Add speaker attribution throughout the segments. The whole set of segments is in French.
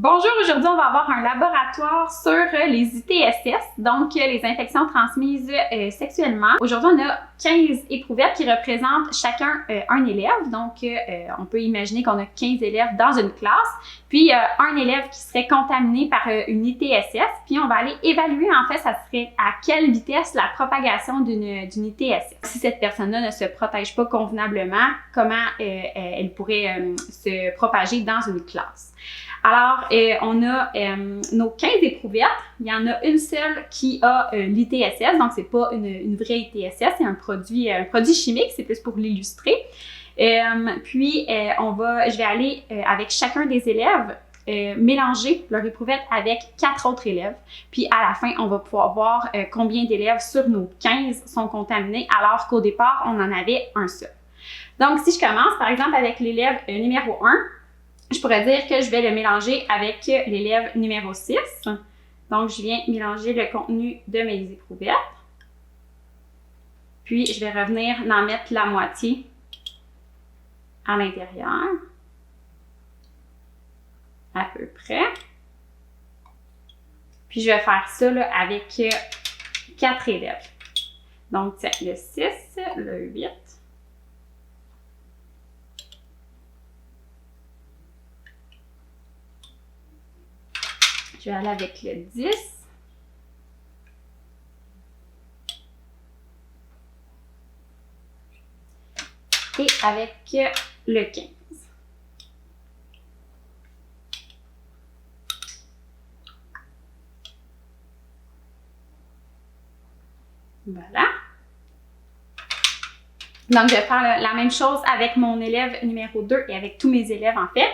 Speaker 1: Bonjour, aujourd'hui on va avoir un laboratoire sur les ITSS, donc les infections transmises sexuellement. Aujourd'hui on a 15 éprouvettes qui représentent chacun un élève, donc on peut imaginer qu'on a 15 élèves dans une classe, puis un élève qui serait contaminé par une ITSS, puis on va aller évaluer en fait ça serait à quelle vitesse la propagation d'une ITSS. Si cette personne-là ne se protège pas convenablement, comment elle pourrait se propager dans une classe. Alors, on a nos 15 éprouvettes. Il y en a une seule qui a l'ITSS, donc c'est pas une vraie ITSS, c'est un produit chimique, c'est plus pour l'illustrer. Je vais aller avec chacun des élèves mélanger leur éprouvette avec 4 autres élèves. Puis à la fin, on va pouvoir voir combien d'élèves sur nos 15 sont contaminés, alors qu'au départ, on en avait un seul. Donc, si je commence, par exemple, avec l'élève numéro 1, je pourrais dire que je vais le mélanger avec l'élève numéro 6. Donc, je viens mélanger le contenu de mes éprouvettes. Puis, je vais revenir en mettre la moitié à l'intérieur. À peu près. Puis, je vais faire ça là, avec 4 élèves. Donc, tiens, le 6, le 8. Je vais aller avec le 10. Et avec le 15. Voilà. Donc, je vais faire la même chose avec mon élève numéro 2 et avec tous mes élèves en fait.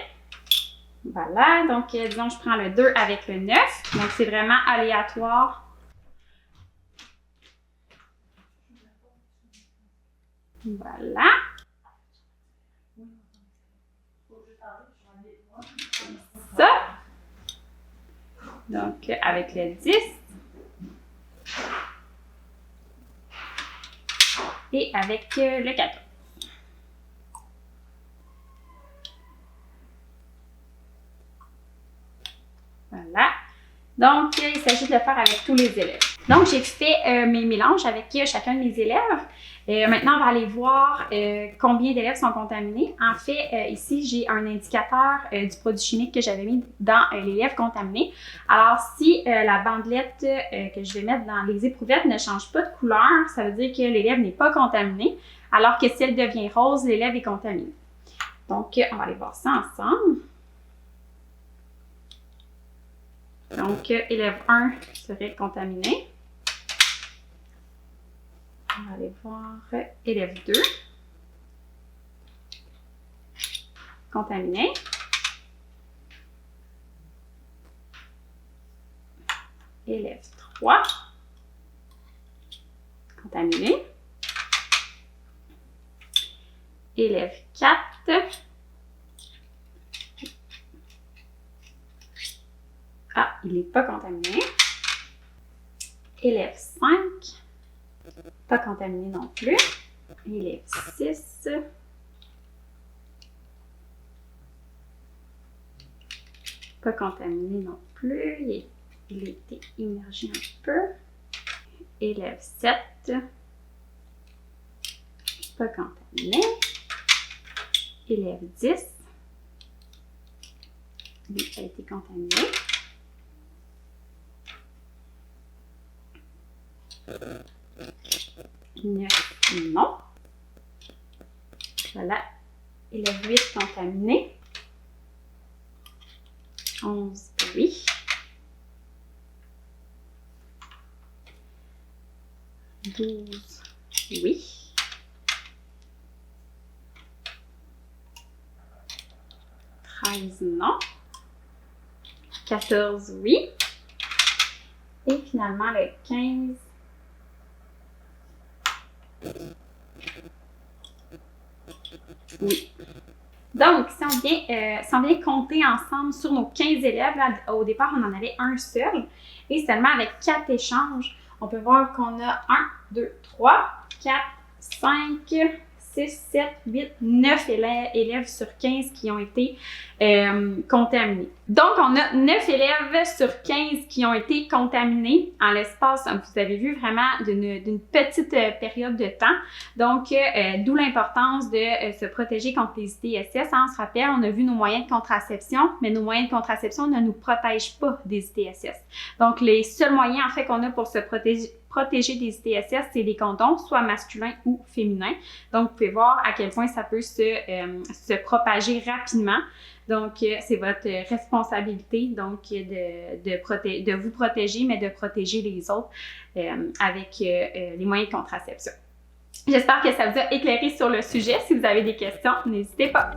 Speaker 1: Voilà, donc disons je prends le 2 avec le 9, donc c'est vraiment aléatoire. Voilà. Ça. Donc avec le 10. Et avec le 14. Voilà. Donc, il s'agit de le faire avec tous les élèves. Donc, j'ai fait mes mélanges avec chacun de mes élèves. Maintenant, on va aller voir combien d'élèves sont contaminés. En fait, ici, j'ai un indicateur du produit chimique que j'avais mis dans l'élève contaminé. Alors, si la bandelette que je vais mettre dans les éprouvettes ne change pas de couleur, ça veut dire que l'élève n'est pas contaminé. Alors que si elle devient rose, l'élève est contaminé. Donc, on va aller voir ça ensemble. Donc, élève 1 serait contaminé. On va aller voir élève 2. Contaminé. Élève 3. Contaminé. Élève 4. Ah, il n'est pas contaminé. Élève 5. Pas contaminé non plus. Élève 6. Pas contaminé non plus. Il a été immergé un peu. Élève 7. Pas contaminé. Élève 10. Lui a été contaminé. 9, non. Voilà. Élève 8 contaminé. 11, oui. 12, oui. 13, non. 14, oui. Et finalement, le 15. Oui. Donc, si on vient compter ensemble sur nos 15 élèves, là, au départ, on en avait un seul. Et seulement avec 4 échanges, on peut voir qu'on a 1, 2, 3, 4, 5, 6, 7, 8, 9 élèves sur 15 qui ont été contaminés. Donc, on a 9 élèves sur 15 qui ont été contaminés en l'espace, vous avez vu, vraiment d'une petite période de temps. Donc, d'où l'importance de se protéger contre les ITSS. On se rappelle, on a vu nos moyens de contraception, mais nos moyens de contraception ne nous protègent pas des ITSS. Donc, les seuls moyens, en fait, qu'on a pour se protéger des ITSS, c'est les condoms, soit masculins ou féminins. Donc, vous pouvez voir à quel point ça peut se propager rapidement. Donc, c'est votre responsabilité donc de vous protéger, mais de protéger les autres avec les moyens de contraception. J'espère que ça vous a éclairé sur le sujet. Si vous avez des questions, n'hésitez pas.